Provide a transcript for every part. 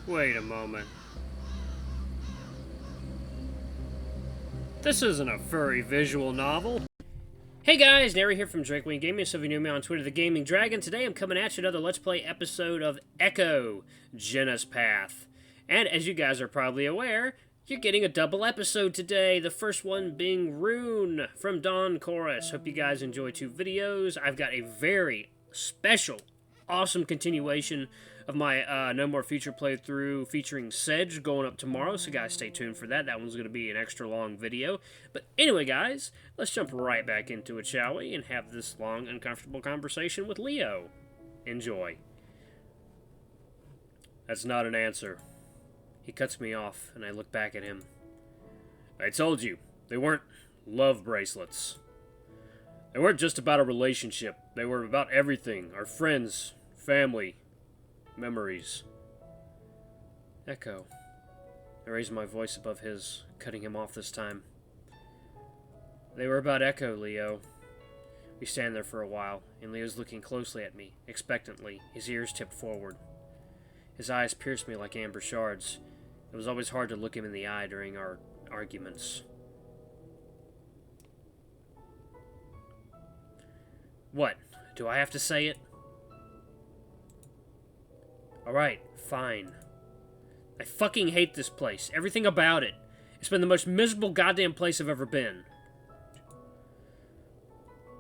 Wait a moment. This isn't a furry visual novel. Hey guys, Nary here from Drakewing Gaming. So if you know me on Twitter, the Gaming Dragon. Today I'm coming at you another Let's Play episode of Echo, Jenna's Path. And as you guys are probably aware, you're getting a double episode today. The first one being Rune from Dawn Chorus. Hope you guys enjoy two videos. I've got a very special, awesome continuation of my No More Future playthrough featuring Sedge going up tomorrow, so guys stay tuned for that. That one's going to be an extra long video. But anyway, guys, let's jump right back into it, shall we, and have this long, uncomfortable conversation with Leo. Enjoy. That's not an answer. He cuts me off, and I look back at him. I told you, they weren't love bracelets. They weren't just about a relationship. They were about everything. Our friends, family, memories. Echo. I raised my voice above his, cutting him off this time. They were about Echo, Leo. We stand there for a while, and Leo's looking closely at me, expectantly, his ears tipped forward. His eyes pierced me like amber shards. It was always hard to look him in the eye during our arguments. What? Do I have to say it? Alright, fine. I fucking hate this place. Everything about it. It's been the most miserable goddamn place I've ever been.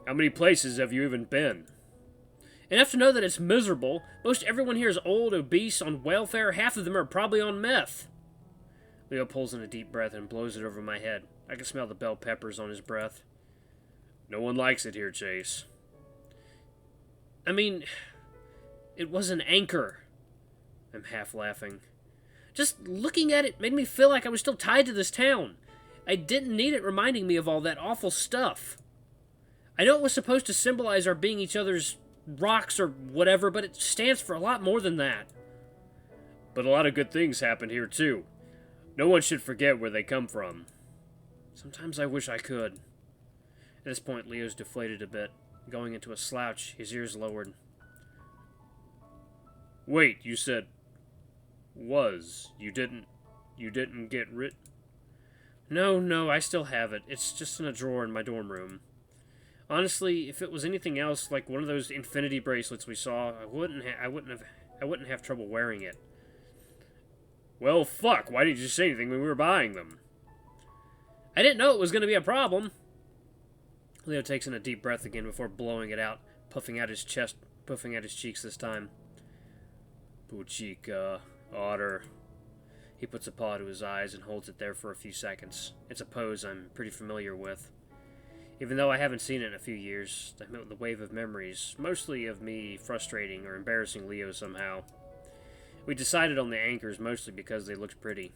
How many places have you even been? Enough to know that it's miserable. Most everyone here is old, obese, on welfare. Half of them are probably on meth. Leo pulls in a deep breath and blows it over my head. I can smell the bell peppers on his breath. No one likes it here, Chase. I mean, it was an anchor. I'm half laughing. Just looking at it made me feel like I was still tied to this town. I didn't need it reminding me of all that awful stuff. I know it was supposed to symbolize our being each other's rocks or whatever, but it stands for a lot more than that. But a lot of good things happened here, too. No one should forget where they come from. Sometimes I wish I could. At this point, Leo's deflated a bit, going into a slouch, his ears lowered. Wait, you said... was. You didn't get rid... No, I still have it. It's just in a drawer in my dorm room. Honestly, if it was anything else, like one of those infinity bracelets we saw, I wouldn't have trouble wearing it. Well, fuck, why didn't you say anything when we were buying them? I didn't know it was going to be a problem. Leo takes in a deep breath again before blowing it out, puffing out his cheeks this time. Puchika, otter. He puts a paw to his eyes and holds it there for a few seconds. It's a pose I'm pretty familiar with. Even though I haven't seen it in a few years, I met with a wave of memories, mostly of me frustrating or embarrassing Leo somehow. We decided on the anchors mostly because they looked pretty.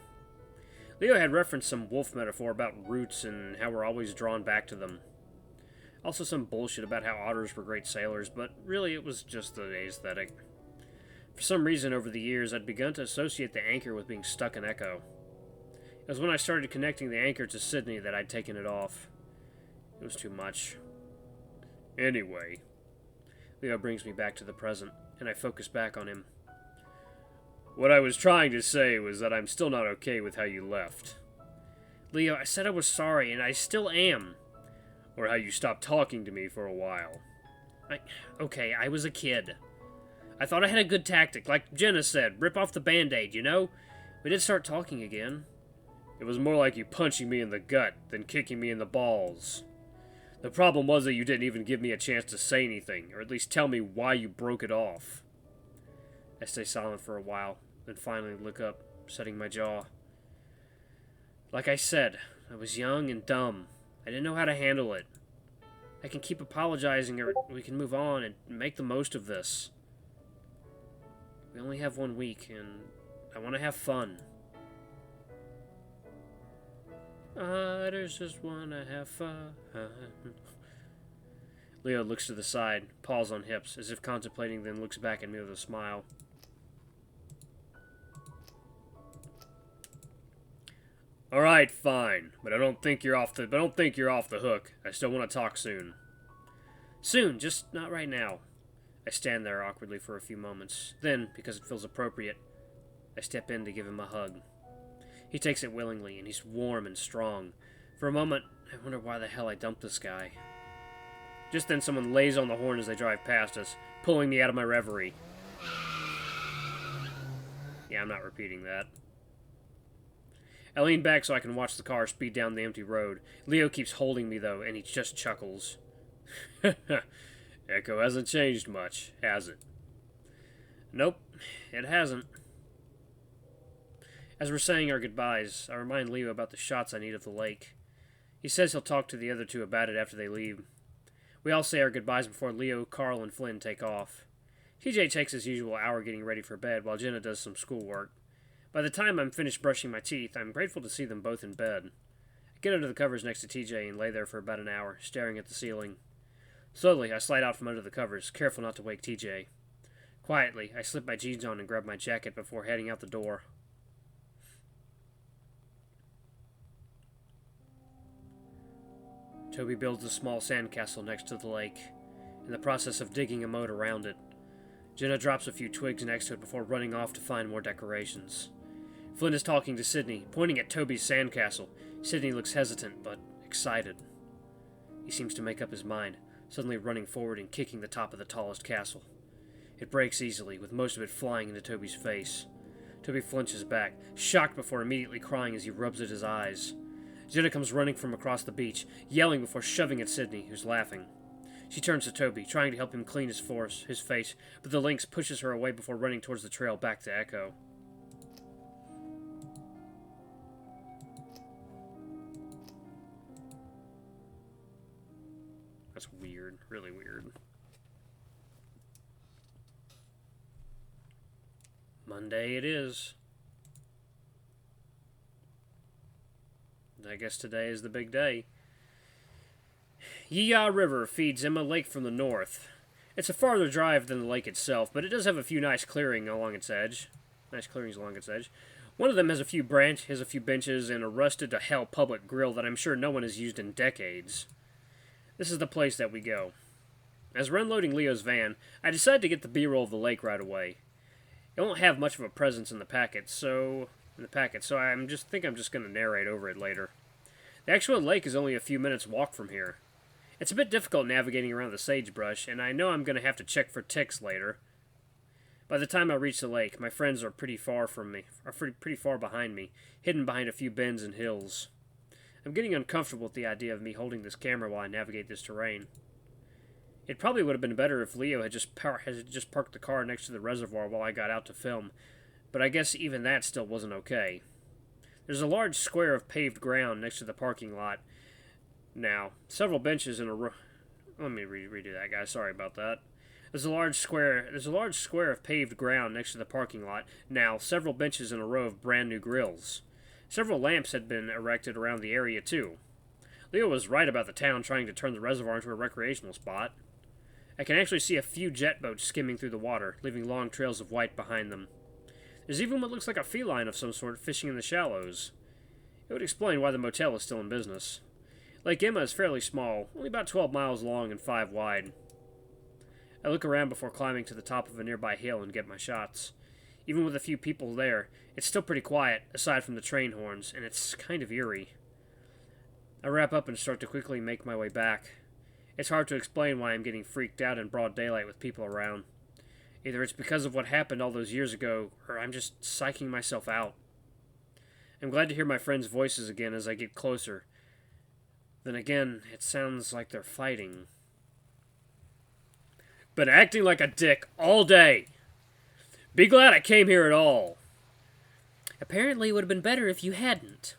Leo had referenced some wolf metaphor about roots and how we're always drawn back to them. Also some bullshit about how otters were great sailors, but really it was just the aesthetic. For some reason over the years, I'd begun to associate the anchor with being stuck in Echo. It was when I started connecting the anchor to Sydney that I'd taken it off. It was too much. Anyway, Leo brings me back to the present, and I focus back on him. What I was trying to say was that I'm still not okay with how you left. Leo, I said I was sorry, and I still am. Or how you stopped talking to me for a while. Okay, I was a kid. I thought I had a good tactic, like Jenna said, rip off the band-aid, you know? We did start talking again. It was more like you punching me in the gut than kicking me in the balls. The problem was that you didn't even give me a chance to say anything, or at least tell me why you broke it off. I stay silent for a while, then finally look up, setting my jaw. Like I said, I was young and dumb. I didn't know how to handle it. I can keep apologizing, or we can move on and make the most of this. We only have 1 week, and I want to have fun. Otters just want to have fun. Leo looks to the side, paws on hips, as if contemplating, then looks back at me with a smile. All right, fine, but I don't think you're off the hook. I still want to talk soon. Soon, just not right now. I stand there awkwardly for a few moments. Then, because it feels appropriate, I step in to give him a hug. He takes it willingly, and he's warm and strong. For a moment, I wonder why the hell I dumped this guy. Just then someone lays on the horn as they drive past us, pulling me out of my reverie. Yeah, I'm not repeating that. I lean back so I can watch the car speed down the empty road. Leo keeps holding me, though, and he just chuckles. Echo hasn't changed much, has it? Nope, it hasn't. As we're saying our goodbyes, I remind Leo about the shots I need of the lake. He says he'll talk to the other two about it after they leave. We all say our goodbyes before Leo, Carl, and Flynn take off. TJ takes his usual hour getting ready for bed, while Jenna does some schoolwork. By the time I'm finished brushing my teeth, I'm grateful to see them both in bed. I get under the covers next to TJ and lay there for about an hour, staring at the ceiling. Slowly, I slide out from under the covers, careful not to wake TJ. Quietly, I slip my jeans on and grab my jacket before heading out the door. Toby builds a small sandcastle next to the lake, in the process of digging a moat around it. Jenna drops a few twigs next to it before running off to find more decorations. Flynn is talking to Sydney, pointing at Toby's sandcastle. Sydney looks hesitant, but excited. He seems to make up his mind, suddenly running forward and kicking the top of the tallest castle. It breaks easily, with most of it flying into Toby's face. Toby flinches back, shocked before immediately crying as he rubs at his eyes. Jenna comes running from across the beach, yelling before shoving at Sydney, who's laughing. She turns to Toby, trying to help him clean his face, but the lynx pushes her away before running towards the trail back to Echo. That's weird, really weird. Monday it is. I guess today is the big day. Yeehaw River feeds Emma Lake from the north. It's a farther drive than the lake itself, but it does have a few nice clearings along its edge. One of them has a few benches, and a rusted to hell public grill that I'm sure no one has used in decades. This is the place that we go. As we're unloading Leo's van, I decide to get the B-roll of the lake right away. It won't have much of a presence in the packet, so I'm just going to narrate over it later. The actual lake is only a few minutes walk from here. It's a bit difficult navigating around the sagebrush, and I know I'm going to have to check for ticks later. By the time I reach the lake, my friends are pretty far behind me, hidden behind a few bends and hills. I'm getting uncomfortable with the idea of me holding this camera while I navigate this terrain. It probably would have been better if Leo had just parked the car next to the reservoir while I got out to film, but I guess even that still wasn't okay. There's a large square of paved ground next to the parking lot. Now, several benches in a row. Let me redo that, guys. Sorry about that. There's a large square of paved ground next to the parking lot. Now, several benches in a row of brand new grills. Several lamps had been erected around the area too. Leo was right about the town trying to turn the reservoir into a recreational spot. I can actually see a few jet boats skimming through the water, leaving long trails of white behind them. There's even what looks like a feline of some sort fishing in the shallows. It would explain why the motel is still in business. Lake Emma is fairly small, only about 12 miles long and 5 wide. I look around before climbing to the top of a nearby hill and get my shots. Even with a few people there, it's still pretty quiet, aside from the train horns, and it's kind of eerie. I wrap up and start to quickly make my way back. It's hard to explain why I'm getting freaked out in broad daylight with people around. Either it's because of what happened all those years ago, or I'm just psyching myself out. I'm glad to hear my friends' voices again as I get closer. Then again, it sounds like they're fighting. Been acting like a dick all day. Be glad I came here at all. Apparently it would have been better if you hadn't.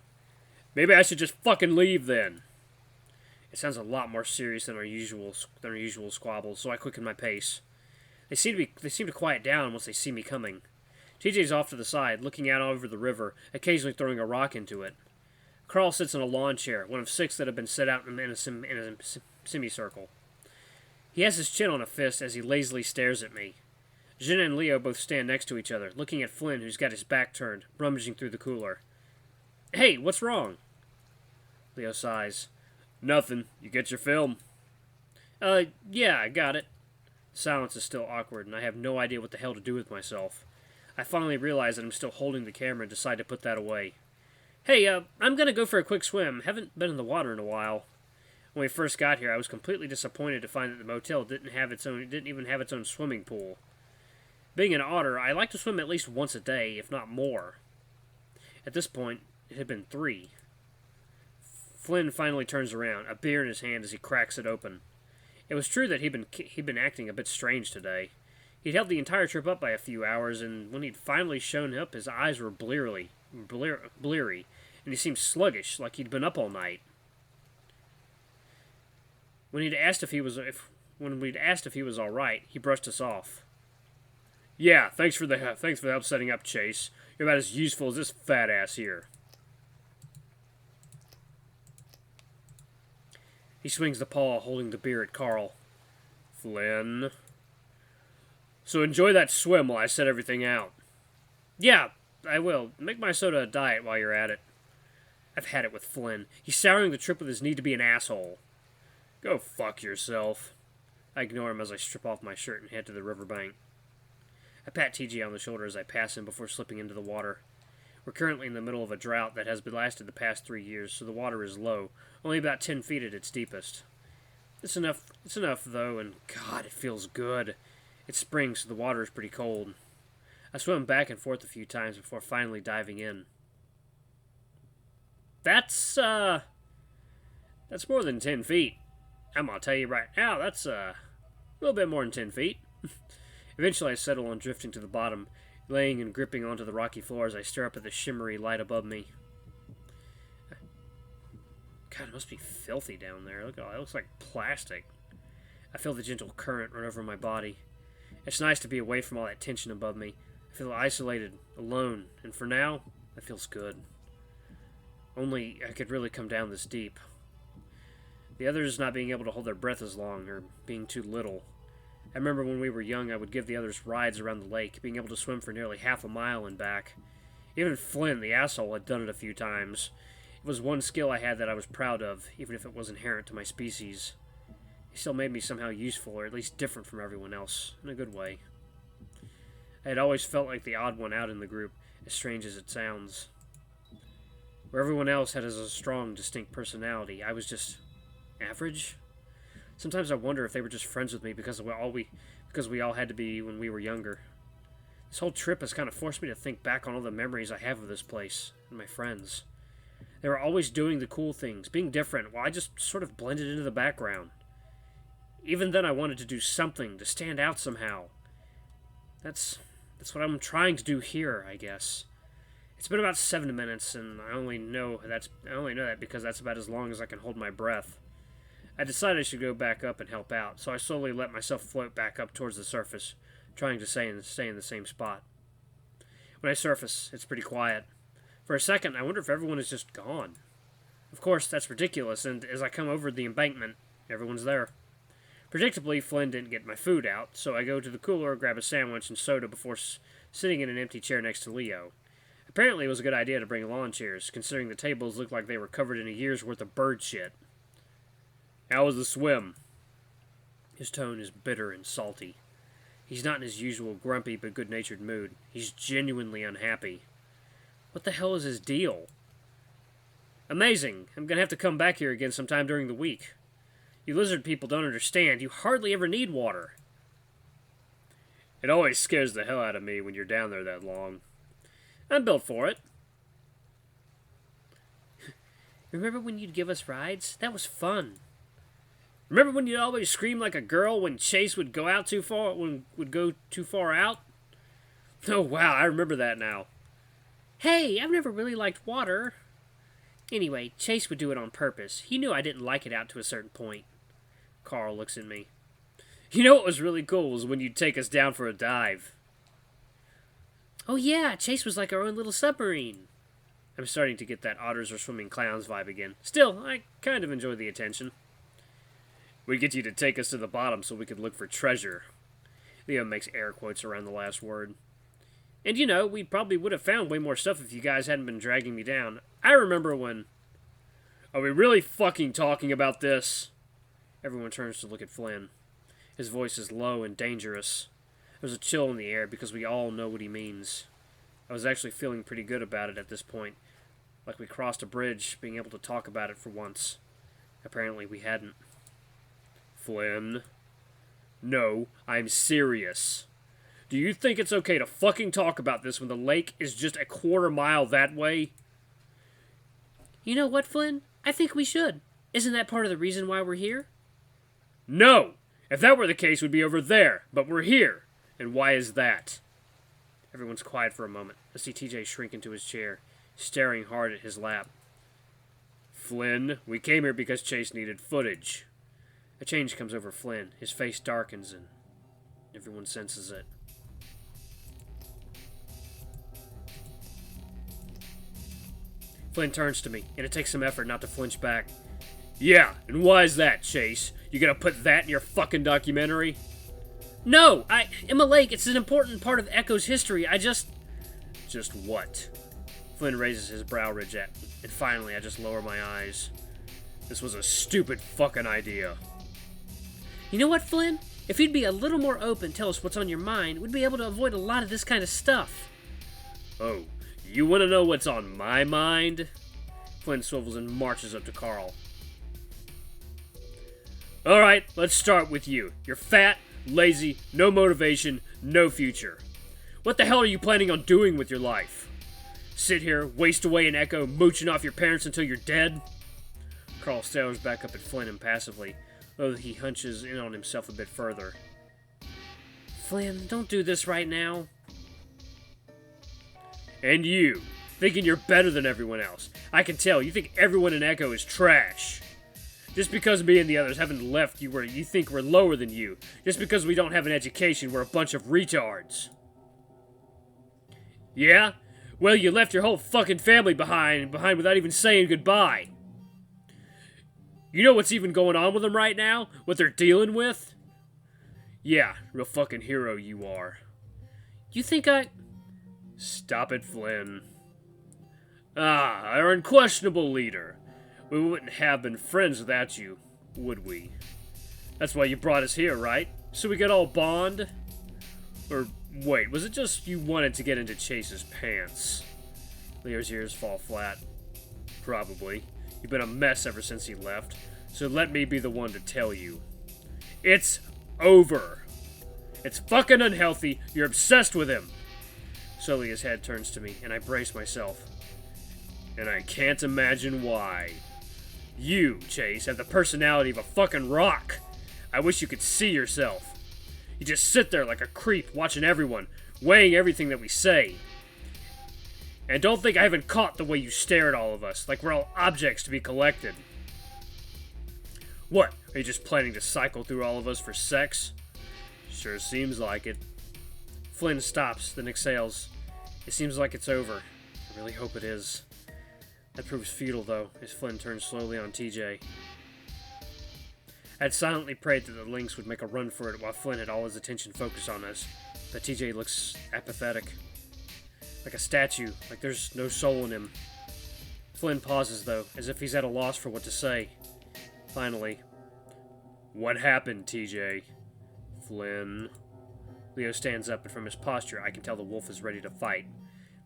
Maybe I should just fucking leave then. It sounds a lot more serious than our usual squabbles, so I quicken my pace. They seem to quiet down once they see me coming. TJ's off to the side, looking out over the river, occasionally throwing a rock into it. Carl sits in a lawn chair, one of 6 that have been set out in a semicircle. He has his chin on a fist as he lazily stares at me. Jenna and Leo both stand next to each other, looking at Flynn, who's got his back turned, rummaging through the cooler. Hey, what's wrong? Leo sighs. Nothing. You get your film? Yeah, I got it. Silence is still awkward, and I have no idea what the hell to do with myself. I finally realize that I'm still holding the camera and decide to put that away. Hey, I'm gonna go for a quick swim. Haven't been in the water in a while. When we first got here, I was completely disappointed to find that the motel didn't even have its own swimming pool. Being an otter, I like to swim at least once a day, if not more. At this point, it had been 3. Flynn finally turns around, a beer in his hand as he cracks it open. It was true that he'd been acting a bit strange today. He'd held the entire trip up by a few hours, and when he'd finally shown up, his eyes were bleary, and he seemed sluggish, like he'd been up all night. When we'd asked if he was all right, he brushed us off. Yeah, thanks for the help setting up, Chase. You're about as useful as this fat ass here. He swings the paw, holding the beer at Carl. Flynn. So enjoy that swim while I set everything out. Yeah, I will. Make my soda a diet while you're at it. I've had it with Flynn. He's souring the trip with his need to be an asshole. Go fuck yourself. I ignore him as I strip off my shirt and head to the riverbank. I pat TJ on the shoulder as I pass him before slipping into the water. We're currently in the middle of a drought that has lasted the past 3 years, so the water is low, only about 10 feet at its deepest. It's enough though, and God, it feels good. It's spring, so the water is pretty cold. I swim back and forth a few times before finally diving in. That's more than 10 feet. I'm gonna tell you right now, that's a little bit more than 10 feet. Eventually I settle on drifting to the bottom, laying and gripping onto the rocky floor as I stare up at the shimmery light above me. God, it must be filthy down there. Look at all, it looks like plastic. I feel the gentle current run over my body. It's nice to be away from all that tension above me. I feel isolated, alone, and for now, that feels good. Only I could really come down this deep. The others not being able to hold their breath as long, or being too little. I remember when we were young, I would give the others rides around the lake, being able to swim for nearly half a mile and back. Even Flynn, the asshole, had done it a few times. It was one skill I had that I was proud of, even if it was inherent to my species. It still made me somehow useful, or at least different from everyone else, in a good way. I had always felt like the odd one out in the group, as strange as it sounds. Where everyone else had a strong, distinct personality, I was just average. Sometimes I wonder if they were just friends with me because we all had to be when we were younger. This whole trip has kind of forced me to think back on all the memories I have of this place and my friends. They were always doing the cool things, being different, while I just sort of blended into the background. Even then I wanted to do something, to stand out somehow. That's what I'm trying to do here, I guess. It's been about 7 minutes, and I only know that because that's about as long as I can hold my breath. I decided I should go back up and help out, so I slowly let myself float back up towards the surface, trying to stay in the same spot. When I surface, it's pretty quiet. For a second, I wonder if everyone is just gone. Of course, that's ridiculous, and as I come over the embankment, everyone's there. Predictably, Flynn didn't get my food out, so I go to the cooler, grab a sandwich and soda before sitting in an empty chair next to Leo. Apparently, it was a good idea to bring lawn chairs, considering the tables looked like they were covered in a year's worth of bird shit. How was the swim? His tone is bitter and salty. He's not in his usual grumpy but good-natured mood. He's genuinely unhappy. What the hell is his deal? Amazing. I'm gonna have to come back here again sometime during the week. You lizard people don't understand. You hardly ever need water. It always scares the hell out of me when you're down there that long. I'm built for it. Remember when you'd give us rides? That was fun. Remember when you'd always scream like a girl when Chase would go too far out? Oh wow, I remember that now. Hey, I've never really liked water. Anyway, Chase would do it on purpose. He knew I didn't like it out to a certain point. Carl looks at me. You know what was really cool was when you'd take us down for a dive. Oh yeah, Chase was like our own little submarine. I'm starting to get that otters are swimming clowns vibe again. Still, I kind of enjoy the attention. We'd get you to take us to the bottom so we could look for treasure. Leo makes air quotes around the last word. And you know, we probably would have found way more stuff if you guys hadn't been dragging me down. I remember when... Are we really fucking talking about this? Everyone turns to look at Flynn. His voice is low and dangerous. There's a chill in the air because we all know what he means. I was actually feeling pretty good about it at this point, like we crossed a bridge, being able to talk about it for once. Apparently we hadn't. Flynn? No, I'm serious. Do you think it's okay to fucking talk about this when the lake is just a quarter-mile that way? You know what, Flynn? I think we should. Isn't that part of the reason why we're here? No! If that were the case, we'd be over there. But we're here. And why is that? Everyone's quiet for a moment. I see TJ shrink into his chair, staring hard at his lap. Flynn, we came here because Chase needed footage. A change comes over Flynn. His face darkens and everyone senses it. Flynn turns to me, and it takes some effort not to flinch back. Yeah, and why is that, Chase? You gonna put that in your fucking documentary? No! Emma Lake, it's an important part of Echo's history. Just what? Flynn raises his brow ridge at me, and finally I just lower my eyes. This was a stupid fucking idea. You know what, Flynn? If you'd be a little more open, tell us what's on your mind, we'd be able to avoid a lot of this kind of stuff. Oh, you want to know what's on my mind? Flynn swivels and marches up to Carl. Alright, let's start with you. You're fat, lazy, no motivation, no future. What the hell are you planning on doing with your life? Sit here, waste away in Echo, mooching off your parents until you're dead? Carl stares back up at Flynn impassively, though he hunches in on himself a bit further. Flynn, don't do this right now. And you, thinking you're better than everyone else. I can tell, you think everyone in Echo is trash. Just because me and the others haven't left you where you think we're lower than you. Just because we don't have an education, we're a bunch of retards. Yeah? Well, you left your whole fucking family behind without even saying goodbye. You know what's even going on with them right now? What they're dealing with? Yeah, real fucking hero you are. You think Stop it, Flynn. Ah, our unquestionable leader. We wouldn't have been friends without you, would we? That's why you brought us here, right? So we could all bond? Or, wait, was it just you wanted to get into Chase's pants? Leo's ears fall flat. Probably. You've been a mess ever since he left, so let me be the one to tell you. It's over. It's fucking unhealthy. You're obsessed with him. Slowly his head turns to me, and I brace myself. And I can't imagine why. You, Chase, have the personality of a fucking rock. I wish you could see yourself. You just sit there like a creep, watching everyone, weighing everything that we say. And don't think I haven't caught the way you stare at all of us, like we're all objects to be collected. What, are you just planning to cycle through all of us for sex? Sure seems like it. Flynn stops, then exhales. It seems like it's over. I really hope it is. That proves futile, though, as Flynn turns slowly on TJ. I had silently prayed that the Lynx would make a run for it while Flynn had all his attention focused on us, but TJ looks apathetic. Like a statue, like there's no soul in him. Flynn pauses, though, as if he's at a loss for what to say. Finally, what happened, TJ? Flynn. Leo stands up, and from his posture, I can tell the wolf is ready to fight.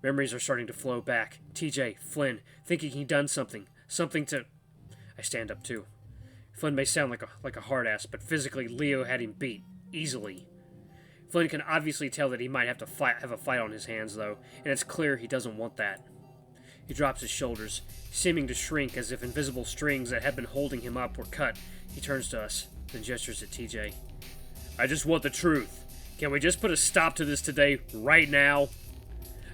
Memories are starting to flow back. TJ, Flynn, thinking he'd done something. Something to... I stand up, too. Flynn may sound like a hard-ass, but physically, Leo had him beat. Easily. Flynn can obviously tell that he might have a fight on his hands, though, and it's clear he doesn't want that. He drops his shoulders, seeming to shrink as if invisible strings that had been holding him up were cut. He turns to us, then gestures at TJ. I just want the truth. Can we just put a stop to this today, right now?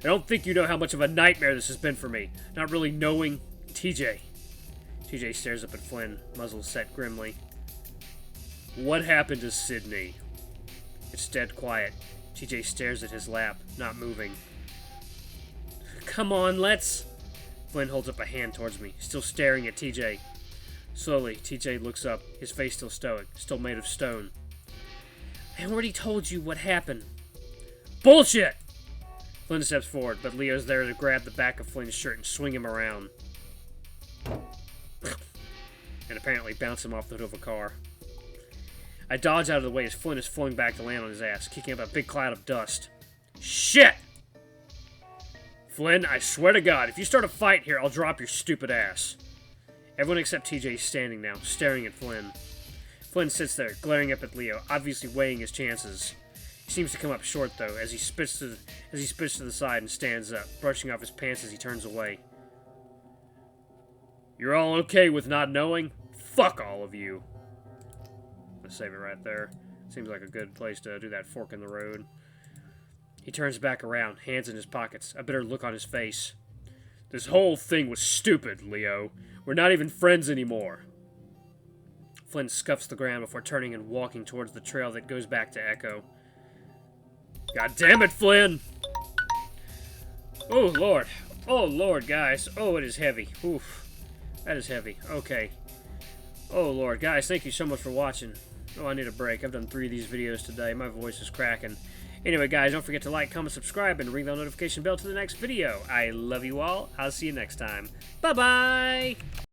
I don't think you know how much of a nightmare this has been for me, not really knowing... TJ. TJ stares up at Flynn, muzzle set grimly. What happened to Sydney? It's dead quiet. TJ stares at his lap, not moving. Come on, let's... Flynn holds up a hand towards me, still staring at TJ. Slowly, TJ looks up, his face still stoic, still made of stone. I already told you what happened. Bullshit! Flynn steps forward, but Leo's there to grab the back of Flynn's shirt and swing him around. And apparently bounce him off the hood of a car. I dodge out of the way as Flynn is falling back to land on his ass, kicking up a big cloud of dust. Shit! Flynn, I swear to God, if you start a fight here, I'll drop your stupid ass. Everyone except TJ is standing now, staring at Flynn. Flynn sits there, glaring up at Leo, obviously weighing his chances. He seems to come up short, though, as he spits to the side and stands up, brushing off his pants as he turns away. You're all okay with not knowing? Fuck all of you. Let's save it right there. Seems like a good place to do that fork in the road. He turns back around, hands in his pockets, a bitter look on his face. This whole thing was stupid, Leo. We're not even friends anymore. Flynn scuffs the ground before turning and walking towards the trail that goes back to Echo. God damn it, Flynn! Oh, Lord. Oh, Lord, guys. Oh, it is heavy. Oof. That is heavy. Okay. Oh, Lord. Guys, thank you so much for watching. Oh, I need a break. I've done 3 of these videos today. My voice is cracking. Anyway, guys, don't forget to like, comment, subscribe, and ring the notification bell to the next video. I love you all. I'll see you next time. Bye-bye!